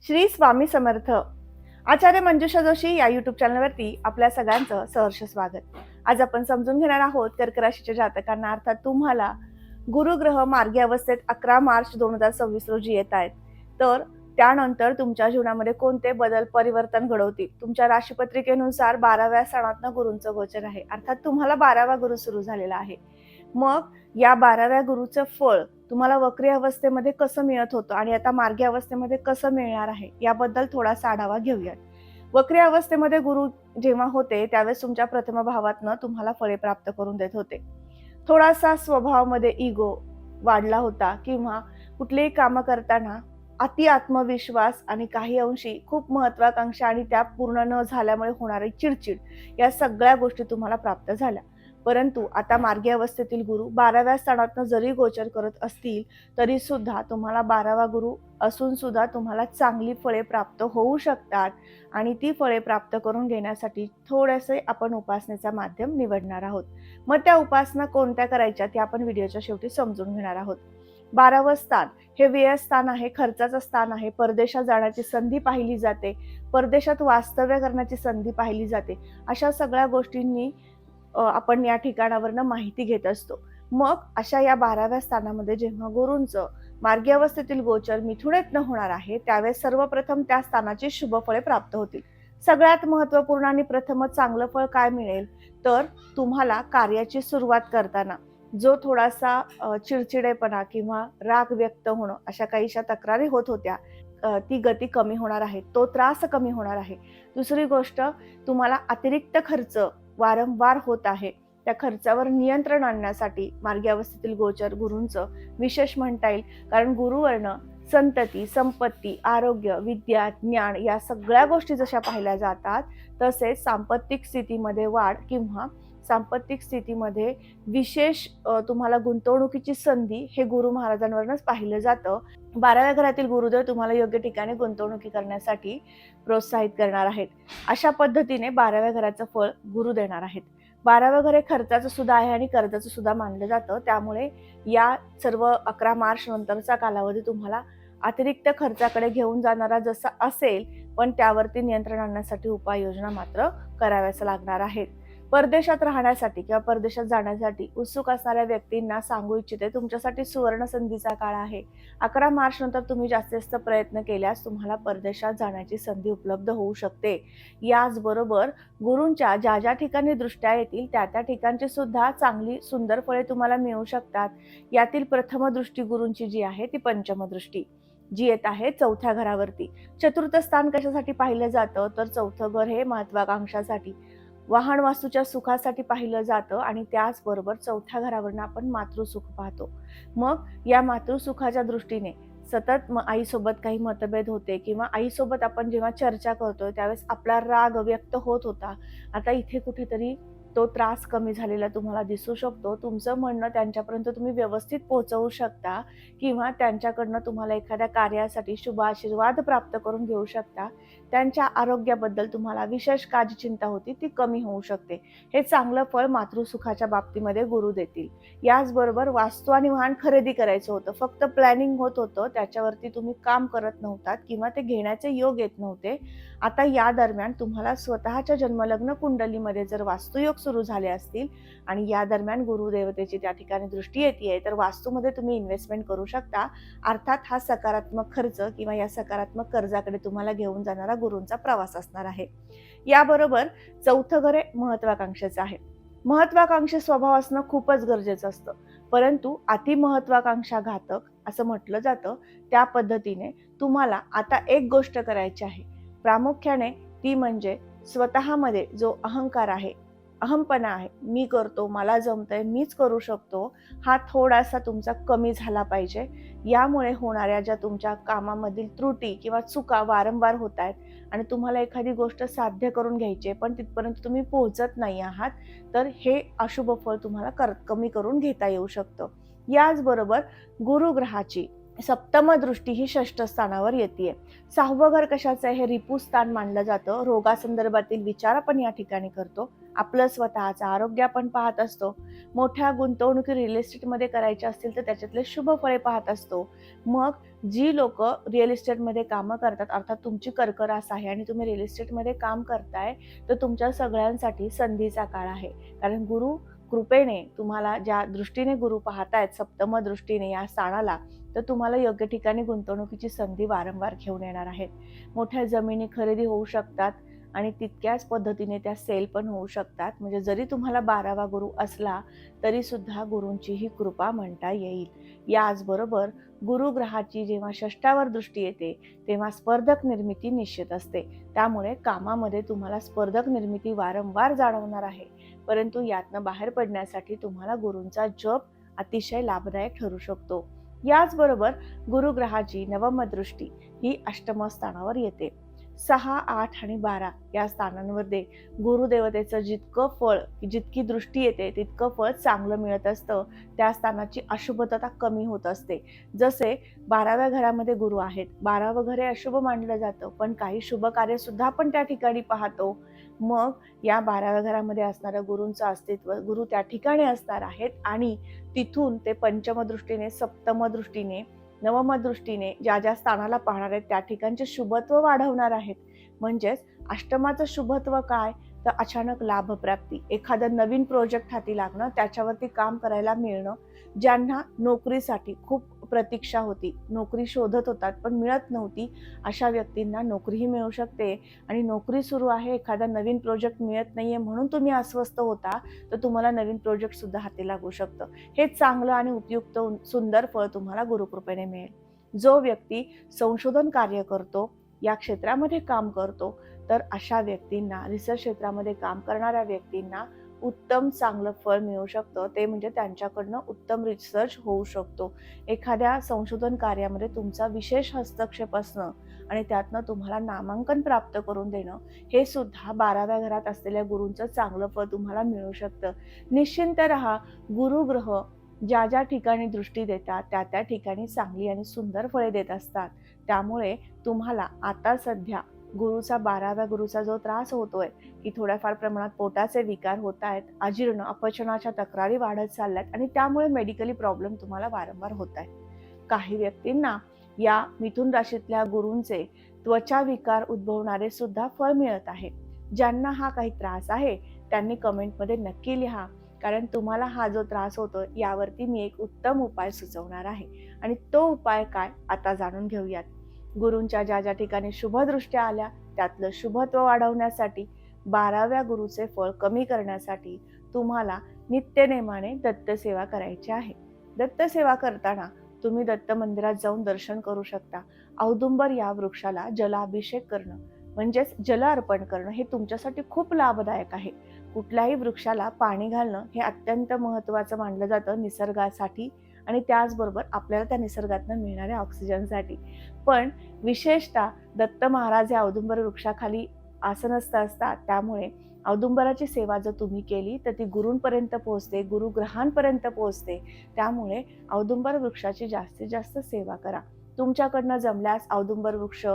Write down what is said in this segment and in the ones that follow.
श्री स्वामी समर्थ. आचार्य मंजुषा जोशी या युट्यूब चॅनलवरती आपल्या सगळ्यांचं सहर्ष स्वागत. आज आपण समजून घेणार आहोत कर्क राशीच्या जातकांना, अर्थात तुम्हाला गुरुग्रह मार्गी अवस्थेत 11 मार्च 2026 रोजी येत आहेत. तर त्यानंतर तुमच्या जीवनामध्ये कोणते बदल परिवर्तन घडवतील? तुमच्या राशीपत्रिकेनुसार 12व्या स्थानातनं गुरूंचं गोचर आहे, अर्थात तुम्हाला 12वा गुरु सुरू झालेला आहे. मग या 12व्या गुरुचं फळ तुम्हाला वक्री अवस्थेमध्ये कसं मिळत होतं आणि आता मार्गी अवस्थेमध्ये कसं मिळणार आहे, याबद्दल थोडासा आढावा घेऊयात. वक्री अवस्थेमध्ये गुरु जेव्हा होते त्यावेळेस तुमच्या प्रथम भावातनं तुम्हाला फळे प्राप्त करून देत होते. थोडासा स्वभावामध्ये इगो वाढला होता किंवा कुठलेही कामं करताना अति आत्मविश्वास आणि काही अंशी खूप महत्वाकांक्षा आणि त्या पूर्ण न झाल्यामुळे होणारी चिडचिड, या सगळ्या गोष्टी तुम्हाला प्राप्त झाल्या. परंतु आता मार्गी अवस्थेतील गुरु 12व्या स्थानातनं जरी गोचर करत असतील तरी सुद्धा तुम्हाला 12वा गुरु असून सुद्धा तुम्हाला चांगली फळे प्राप्त होऊ शकतात आणि ती फळे प्राप्त करून घेण्यासाठी थोडेसे आपण उपासनेचा माध्यम निवडणार आहोत. मग त्या उपासना कोणत्या करायच्या ते आपण व्हिडिओच्या शेवटी समजून घेणार आहोत. 12वं स्थान हे व्यय स्थान आहे, खर्चाचं स्थान आहे. परदेशात जाण्याची संधी पाहिली जाते, परदेशात वास्तव्य करण्याची संधी पाहिली जाते. अशा सगळ्या गोष्टींनी आपण या ठिकाणावरनं माहिती घेत असतो. मग अशा या 12व्या स्थानामध्ये जेव्हा गुरूंचं मार्गी अवस्थेतील गोचर मिथुनेतनं होणार आहे त्यावेळेस सर्वप्रथम त्या स्थानाची शुभ फळे प्राप्त होतील. सगळ्यात महत्त्वपूर्ण आणि प्रथमच चांगलं फळ काय मिळेल, तर तुम्हाला कार्याची सुरुवात करताना जो थोडासा चिडचिडेपणा किंवा राग व्यक्त होणं अशा काहीशा तक्रारी होत होत्या, ती गती कमी होणार आहे, तो त्रास कमी होणार आहे. दुसरी गोष्ट, तुम्हाला अतिरिक्त खर्च वारंवार होत आहे, त्या खर्चावर नियंत्रण आणण्यासाठी मार्गी अवस्थेतील गोचर गुरूंचं विशेष म्हणता येईल. कारण गुरुवर्ण संतती, संपत्ती, आरोग्य, विद्या, ज्ञान या सगळ्या गोष्टी जशा पाहिल्या जातात, तसेच सांपत्तिक स्थितीमध्ये वाढ किंवा सांपत्तिक स्थितीमध्ये विशेष तुम्हाला गुंतवणुकीची संधी हे गुरु महाराजांवरच पाहिलं जातं. 12व्या घरातील गुरुदेव तुम्हाला योग्य ठिकाणी गुंतवणुकी करण्यासाठी प्रोत्साहित करणार आहेत. अशा पद्धतीने 12व्या घराचं फळ गुरु देणार आहेत. 12वं घर हे खर्चाचं सुद्धा आहे आणि कर्जाचं सुद्धा मानलं जातं. त्यामुळे या सर्व 11 मार्च नंतरचा कालावधी तुम्हाला अतिरिक्त खर्चाकडे घेऊन जाणारा जसा असेल, पण त्यावरती नियंत्रण आणण्यासाठी उपाययोजना मात्र कराव्याच लागणार आहेत. परदेशात राहण्यासाठी किंवा परदेशात जाण्यासाठी उत्सुक असणाऱ्या व्यक्तींना सांगू इच्छिते, तुमच्यासाठी सुवर्ण संधीचा काळ आहे. 11 मार्च नंतर तुम्ही जास्तीत जास्त प्रयत्न केल्यास तुम्हाला परदेशात जाण्याची संधी उपलब्ध होऊ शकते. याचबरोबर गुरूंच्या ज्या ज्या ठिकाणी दृष्ट्या येतील त्या त्या ठिकाणची सुद्धा चांगली सुंदर फळे तुम्हाला मिळू शकतात. यातील प्रथम दृष्टी गुरूंची जी आहे ती पंचम दृष्टी जी येत आहे 4थ्या घरावरती. चतुर्थ स्थान कशासाठी पाहिलं जातं, तर 4थं घर हे महत्वाकांक्षासाठी, वाहन वास्तूच्या सुखासाठी पाहिलं जातं आणि त्याचबरोबर 4थ्या घरावरनं आपण मातृसुख पाहतो. मग या मातृसुखाच्या दृष्टीने सतत आईसोबत काही मतभेद होते किंवा आईसोबत आपण जेव्हा चर्चा करतोय त्यावेळेस आपला राग व्यक्त होत होता, आता इथे कुठेतरी तो त्रास कमी झालेला तुम्हाला दिसू शकतो. तुमचं म्हणणं त्यांच्यापर्यंत तुम्ही व्यवस्थित पोहोचवू शकता किंवा त्यांच्याकडनं तुम्हाला एखाद्या कार्यासाठी शुभ आशीर्वाद प्राप्त करून घेऊ शकता. त्यांच्या आरोग्याबद्दल तुम्हाला विशेष काळजी चिंता होती ती कमी होऊ शकते. हे चांगलं फळ मातृसुखाच्या बाबतीमध्ये गुरु देतील. याचबरोबर वास्तू आणि वाहन खरेदी करायचं होतं, फक्त प्लॅनिंग होत होतं, त्याच्यावरती तुम्ही काम करत नव्हतात किंवा ते घेण्याचे योग येत नव्हते. आता या दरम्यान तुम्हाला स्वतःच्या जन्मलग्न कुंडलीमध्ये जर वास्तुयोग सुरू झाले असतील आणि या दरम्यान गुरुदेवतेची त्या ठिकाणी दृष्टी येते तर वास्तूमध्ये तुम्ही इन्व्हेस्टमेंट करू शकता. अर्थात हा सकारात्मक खर्च किंवा या सकारात्मक कर्जाकडे तुम्हाला घेऊन जाणारा गुरूंचा प्रवास असणार आहे. याबरोबर 4थं घर हे महत्वाकांक्षेचं आहे. महत्वाकांक्षी स्वभाव असणं खूपच गरजेचं असतं, परंतु अति महत्वाकांक्षा घातक असं म्हटलं जातं. त्या पद्धतीने तुम्हाला आता एक गोष्ट करायची आहे, प्रामुख्याने ती म्हणजे स्वतःमध्ये जो अहंकार आहे, अहमपणा आहे, मी करतो, मला जमतंय, मीच करू शकतो, हा थोडासा तुमचा कमी झाला पाहिजे. यामुळे होणाऱ्या ज्या तुमच्या कामामधील त्रुटी किंवा चुका वारंवार होत आहेत आणि तुम्हाला एखादी गोष्ट साध्य करून घ्यायची पण तिथपर्यंत तुम्ही पोहोचत नाही आहात, तर हे अशुभ फळ तुम्हाला कमी करून घेता येऊ शकतं. याचबरोबर गुरुग्रहाची सप्तम दृष्टी ही 6ष्ठ स्थानावर येते. 6वं घर कशाचं आहे, हे रिपू स्थान मानलं जातं. रोगासंदर्भातील विचार आपण या ठिकाणी करतो. आपलं स्वतःचं आरोग्य आपण पाहत असतो. मोठ्या गुंतवणुकी रिअल इस्टेटमध्ये करायच्या असतील तर त्याच्यातले शुभ फळे पाहत असतो. मग जी लोक रिअल इस्टेटमध्ये कामं करतात, अर्थात तुमची कर्करास आहे आणि तुम्ही रिअल इस्टेटमध्ये काम करताय, तर तुमच्या सगळ्यांसाठी संधीचा काळ आहे. कारण गुरु कृपेने तुम्हाला ज्या दृष्टीने गुरु पाहतायत, सप्तम दृष्टीने या स्थानाला, तर तुम्हाला योग्य ठिकाणी गुंतवणुकीची संधी वारंवार घेऊन येणार आहेत. मोठ्या जमिनी खरेदी होऊ शकतात आणि तितक्याच पद्धतीने त्या सेल पण होऊ शकतात. म्हणजे जरी तुम्हाला 12वा गुरु असला तरी सुद्धा गुरूंची ही कृपा म्हणता येईल. याचबरोबर गुरु ग्रहाची जेव्हा षष्ठावर दृष्टी येते तेव्हा स्पर्धक निर्मिती निश्चित असते. त्यामुळे कामामध्ये तुम्हाला स्पर्धक निर्मिती वारंवार जाणवणार आहे. परंतु यातनं बाहेर पडण्यासाठी तुम्हाला गुरूंचा जप अतिशय लाभदायक ठरू शकतो. याचबरोबर गुरुग्रहाची नवम दृष्टी ही अष्टम स्थानावर येते. 6, 8 आणि 12 या स्थानांमध्ये गुरुदेवतेचं जितकं फळ, जितकी दृष्टी येते तितकं फळ चांगलं मिळत असतं. त्या स्थानाची अशुभता कमी होत असते. जसे 12व्या घरामध्ये गुरु आहेत, 12वं घर हे अशुभ मानलं जातं, पण काही शुभ कार्य सुद्धा आपण त्या ठिकाणी पाहतो. मग या 12व्या घरामध्ये असणाऱ्या गुरूंचं अस्तित्व, गुरु त्या ठिकाणी असणार आहेत आणि तिथून ते पंचम दृष्टीने, सप्तम दृष्टीने, नवम दृष्टीने ज्या ज्या स्थानाला पाहणार आहेत त्या ठिकाणचे शुभत्व वाढवणार आहेत. म्हणजेच अष्टमाचं शुभत्व काय, तर अचानक लाभप्राप्ती, एखादा नवीन प्रोजेक्ट हाती लागणं, त्याच्यावरती काम करायला मिळणं. ज्यांना नोकरीसाठी खूप प्रतीक्षा होती, नोकरी शोधत होतात पण मिळत नव्हती, अशा व्यक्तींना नोकरीही मिळू शकते. आणि नोकरी सुरू आहे, एखादा नवीन प्रोजेक्ट मिळत नाहीये म्हणून तुम्ही अस्वस्थ होता, तर तुम्हाला नवीन प्रोजेक्ट सुद्धा हाती लागू शकतं. हे चांगलं आणि उपयुक्त सुंदर फळ तुम्हाला गुरुकृपेने मिळेल. जो व्यक्ती संशोधन कार्य करतो, या क्षेत्रामध्ये काम करतो, तर अशा व्यक्तींना, रिसर्च क्षेत्रामध्ये काम करणाऱ्या व्यक्तींना उत्तम चांगलं फळ मिळू शकतं. ते म्हणजे त्यांच्याकडनं उत्तम रिसर्च होऊ शकतो. एखाद्या संशोधन कार्यामध्ये तुमचा विशेष हस्तक्षेप असणं आणि त्यातनं तुम्हाला नामांकन प्राप्त करून देणं, हे सुद्धा 12व्या घरात असलेल्या गुरूंचं चांगलं फळ तुम्हाला मिळू शकतं. निश्चिंत राहा. गुरुग्रह ज्या ज्या ठिकाणी दृष्टी देतात त्या त्या ठिकाणी चांगली आणि सुंदर फळे देत असतात. त्यामुळे तुम्हाला आता सध्या गुरुचा 12व्या गुरुचा जो त्रास होतोय, की थोड्याफार प्रमाणात पोटाचे विकार होत आहेत, अजीर्ण अपचनाच्या तक्रारी वाढत चालल्यात आणि त्यामुळे मेडिकली प्रॉब्लेम तुम्हाला वारंवार होत आहेत. काही व्यक्तींना या मिथुन राशीतल्या गुरूंचे त्वचा विकार उद्भवणारे सुद्धा फळ मिळत आहे. ज्यांना हा काही त्रास आहे त्यांनी कमेंटमध्ये नक्की लिहा, कारण तुम्हाला हा जो त्रास होतो यावरती मी एक उत्तम उपाय सुचवणार आहे. आणि तो उपाय काय, आता जाणून घेऊयात. गुरूंच्या ज्या ज्या ठिकाणी शुभदृष्ट्या आल्या त्यातलं शुभत्व वाढवण्यासाठी, 12व्या गुरुचे फळ कमी करण्यासाठी तुम्हाला नित्यनेमाने दत्तसेवा करायची आहे. दत्तसेवा करताना तुम्ही दत्त मंदिरात जाऊन दर्शन करू शकता. औदुंबर या वृक्षाला जलाभिषेक करणं म्हणजेच जल अर्पण करणं हे तुमच्यासाठी खूप लाभदायक आहे. कुठल्याही वृक्षाला पाणी घालणं हे अत्यंत महत्त्वाचं मानलं जातं निसर्गासाठी आणि त्याचबरोबर आपल्याला त्या निसर्गातून मिळणाऱ्या ऑक्सिजनसाठी. पण विशेषतः दत्त महाराज या औदुंबर वृक्षाखाली आसनस्थ असतात. त्यामुळे औदुंबराची सेवा जर तुम्ही केली तर ती गुरूंपर्यंत पोहोचते, गुरुग्रहांपर्यंत पोहोचते. त्यामुळे औदुंबर वृक्षाची जास्तीत जास्त सेवा करा. तुमच्याकडनं जमल्यास औदुंबर वृक्ष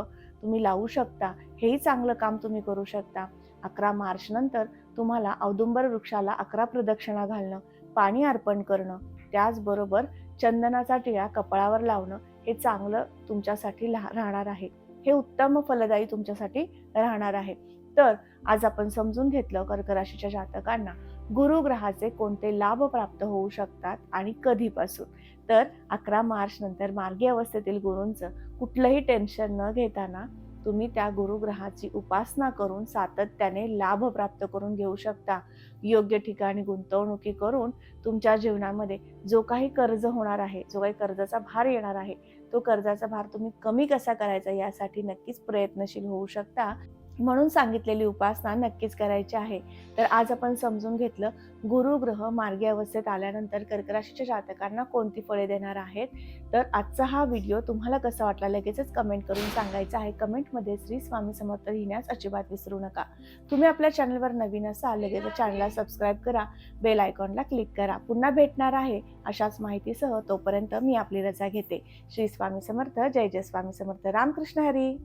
तुम्ही लावू शकता. हेही चांगलं काम तुम्ही करू शकता. 11 मार्च नंतर तुम्हाला औदुंबर वृक्षाला 11 प्रदक्षिणा घालणं, पाणी अर्पण करणं, त्याचबरोबर चंदनाचा टिळा कपाळावर लावणं हे चांगलं तुमच्यासाठी राहणार आहे. हे उत्तम फलदायी तुमच्यासाठी राहणार आहे. तर आज आपण समजून घेतलं कर्क राशीच्या जातकांना गुरुग्रहाचे कोणते लाभ प्राप्त होऊ शकतात आणि कधीपासून. तर 11 मार्च नंतर मार्गी अवस्थेतील गुरूंचं कुठलंही टेन्शन न घेताना तुम्ही त्या गुरुग्रहाची उपासना करून सातत्याने लाभ प्राप्त करून घेऊ शकता. योग्य ठिकाणी गुंतवणुकी करून तुमच्या जीवनामध्ये जो काही कर्ज होणार आहे, जो काही कर्जाचा भार येणार आहे, तो कर्जाचा भार तुम्ही कमी कसा करायचा यासाठी नक्कीच प्रयत्नशील होऊ शकता. म्हणून सांगितलेली उपासना नक्कीच करायची आहे. तर आज आपण समजून घेतलं गुरुग्रह मार्गी अवस्थेत आल्यानंतर कर्क राशीच्या जातकांना कोणती फळे देणार आहेत. तर आजचा हा व्हिडिओ तुम्हाला कसा वाटला लगेचच कमेंट करून सांगायचं आहे. कमेंटमध्ये श्री स्वामी समर्थ लिहिण्यास अजिबात विसरू नका. तुम्ही आपल्या चॅनलवर नवीन असाल लगेच चॅनलला सबस्क्राईब करा, बेल आयकॉनला क्लिक करा. पुन्हा भेटणार आहे अशाच माहितीसह. तोपर्यंत मी आपली रजा घेते. श्री स्वामी समर्थ. जय जय स्वामी समर्थ. रामकृष्ण हरी.